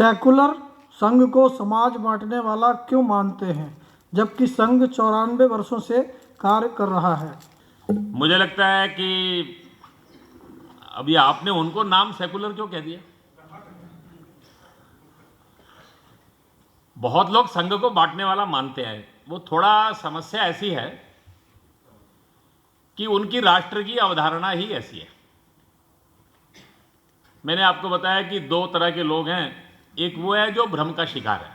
Secular संघ को समाज बांटने वाला क्यों मानते हैं, जबकि संघ 94 वर्षों से कार्य कर रहा है? मुझे लगता है कि अभी आपने उनको नाम सेकुलर क्यों कह दिया? बहुत लोग संघ को बांटने वाला मानते हैं। वो थोड़ा समस्या ऐसी है कि उनकी राष्ट्र की अवधारणा ही ऐसी है। मैंने आपको बताया कि दो तरह के लोग हैं। एक वो है जो भ्रम का शिकार है,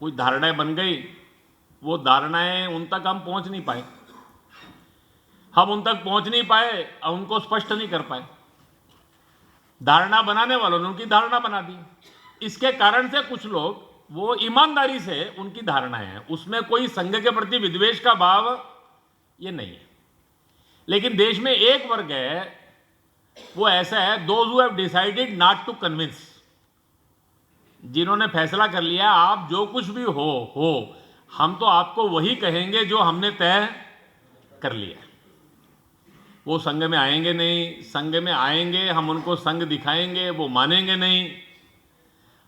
कुछ धारणाएं बन गई, वो धारणाएं उन तक हम पहुंच नहीं पाए, हम उन तक पहुंच नहीं पाए और उनको स्पष्ट नहीं कर पाए। धारणा बनाने वालों ने उनकी धारणा बना दी। इसके कारण से कुछ लोग वो ईमानदारी से उनकी धारणाएं हैं, उसमें कोई संघ के प्रति विद्वेष का भाव ये नहीं है। लेकिन देश में एक वर्ग है, वो ऐसा है, those who have decided not to convince, जिन्होंने फैसला कर लिया आप जो कुछ भी हो, हम तो आपको वही कहेंगे जो हमने तय कर लिया। वो संघ में आएंगे नहीं, संघ में आएंगे हम उनको संघ दिखाएंगे, वो मानेंगे नहीं,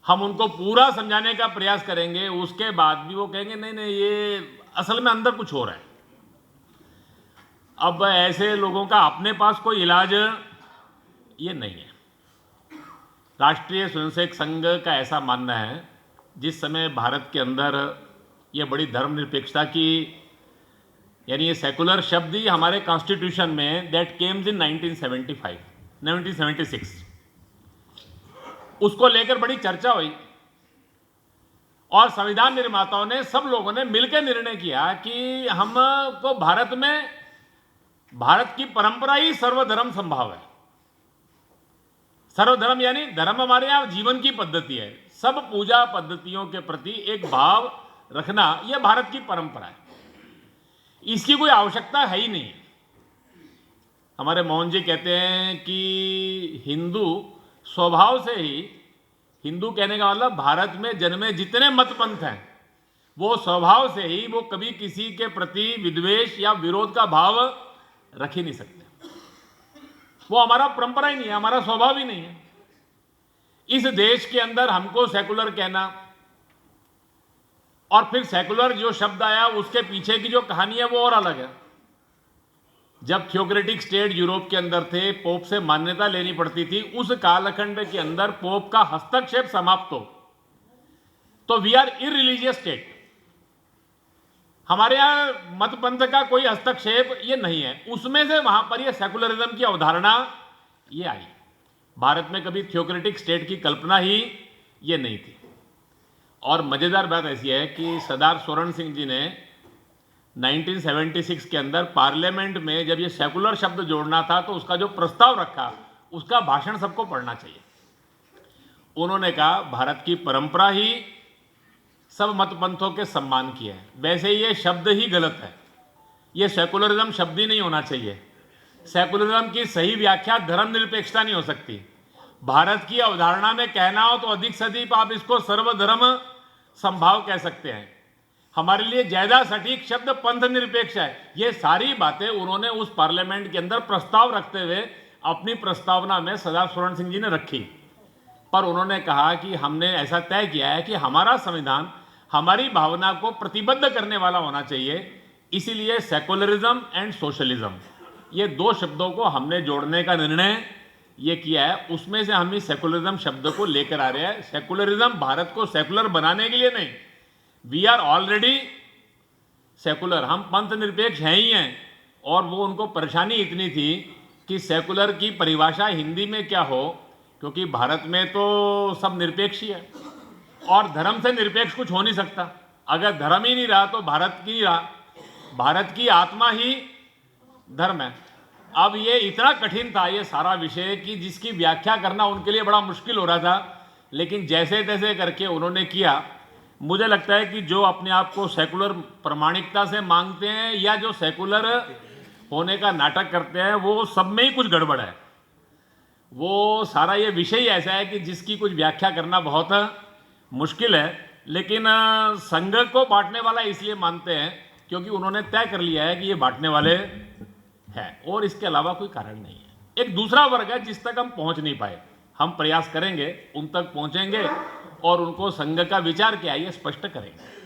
हम उनको पूरा समझाने का प्रयास करेंगे, उसके बाद भी वो कहेंगे नहीं नहीं ये असल में अंदर कुछ हो रहा है। अब ऐसे लोगों का अपने पास कोई इलाज ये नहीं है। राष्ट्रीय स्वयंसेवक संघ का ऐसा मानना है, जिस समय भारत के अंदर ये बड़ी धर्मनिरपेक्षता की, यानी ये सेकुलर शब्द ही हमारे कॉन्स्टिट्यूशन में दैट केम्स इन 1976, उसको लेकर बड़ी चर्चा हुई और संविधान निर्माताओं ने, सब लोगों ने मिलकर निर्णय किया कि हमको भारत की परंपरा ही सर्वधर्म संभाव है। सर्वधर्म यानी धर्म हमारे यहाँ जीवन की पद्धति है, सब पूजा पद्धतियों के प्रति एक भाव रखना, यह भारत की परंपरा है, इसकी कोई आवश्यकता है ही नहीं। हमारे मोहन जी कहते हैं कि हिंदू स्वभाव से ही, हिंदू कहने का मतलब भारत में जन्मे जितने मत पंथ हैं, वो स्वभाव से ही वो कभी किसी के प्रति विद्वेष या विरोध का भाव रख ही नहीं सकते। वो हमारा परंपरा ही नहीं है, हमारा स्वभाव ही नहीं है। इस देश के अंदर हमको सेकुलर कहना, और फिर सेकुलर जो शब्द आया उसके पीछे की जो कहानी है वो और अलग है। जब थियोक्रेटिक स्टेट यूरोप के अंदर थे, पोप से मान्यता लेनी पड़ती थी, उस कालखंड के अंदर पोप का हस्तक्षेप समाप्त हो तो वी आर इररिलीजियस स्टेट। हमारे यहां मत पंथ का कोई हस्तक्षेप ये नहीं है। उसमें से वहां पर ये सेकुलरिज्म की अवधारणा ये आई। भारत में कभी थियोक्रेटिक स्टेट की कल्पना ही ये नहीं थी। और मजेदार बात ऐसी है कि सरदार स्वर्ण सिंह जी ने 1976 के अंदर पार्लियामेंट में जब ये सेकुलर शब्द जोड़ना था तो उसका जो प्रस्ताव रखा, उसका भाषण सबको पढ़ना चाहिए। उन्होंने कहा भारत की परंपरा ही सब मत पंथों के सम्मान की है। वैसे ये शब्द ही गलत है, ये सेकुलरिज्म शब्द ही नहीं होना चाहिए। सेकुलरिज्म की सही व्याख्या धर्मनिरपेक्षता नहीं हो सकती। भारत की अवधारणा में कहना हो तो अधिक से अधिक आप इसको सर्वधर्म संभाव कह सकते हैं। हमारे लिए ज्यादा सटीक शब्द पंथ निरपेक्ष है। ये सारी बातें उन्होंने उस पार्लियामेंट के अंदर प्रस्ताव रखते हुए अपनी प्रस्तावना में सरदार स्वर्ण सिंह जी ने रखी। पर उन्होंने कहा कि हमने ऐसा तय किया है कि हमारा संविधान हमारी भावना को प्रतिबद्ध करने वाला होना चाहिए, इसीलिए सेकुलरिज्म एंड सोशलिज्म, ये दो शब्दों को हमने जोड़ने का निर्णय ये किया है। उसमें से हम इस सेकुलरिज्म शब्द को लेकर आ रहे हैं। सेकुलरिज्म भारत को सेकुलर बनाने के लिए नहीं, वी आर ऑलरेडी सेकुलर, हम पंथ निरपेक्ष हैं ही हैं। और वो उनको परेशानी इतनी थी कि सेकुलर की परिभाषा हिंदी में क्या हो, क्योंकि भारत में तो सब निरपेक्ष ही है और धर्म से निरपेक्ष कुछ हो नहीं सकता। अगर धर्म ही नहीं रहा तो भारत की नहीं रहा, भारत की आत्मा ही धर्म है। अब ये इतना कठिन था ये सारा विषय कि जिसकी व्याख्या करना उनके लिए बड़ा मुश्किल हो रहा था, लेकिन जैसे तैसे करके उन्होंने किया। मुझे लगता है कि जो अपने आप को सेकुलर प्रामाणिकता से मांगते हैं या जो सेकुलर होने का नाटक करते हैं, वो सब में ही कुछ गड़बड़ है। वो सारा ये विषय ही ऐसा है कि जिसकी कुछ व्याख्या करना बहुत मुश्किल है। लेकिन संघ को बांटने वाला इसलिए मानते हैं क्योंकि उन्होंने तय कर लिया है कि ये बांटने वाले हैं, और इसके अलावा कोई कारण नहीं है। एक दूसरा वर्ग है जिस तक हम पहुंच नहीं पाए, हम प्रयास करेंगे, उन तक पहुंचेंगे और उनको संघ का विचार क्या है ये स्पष्ट करेंगे।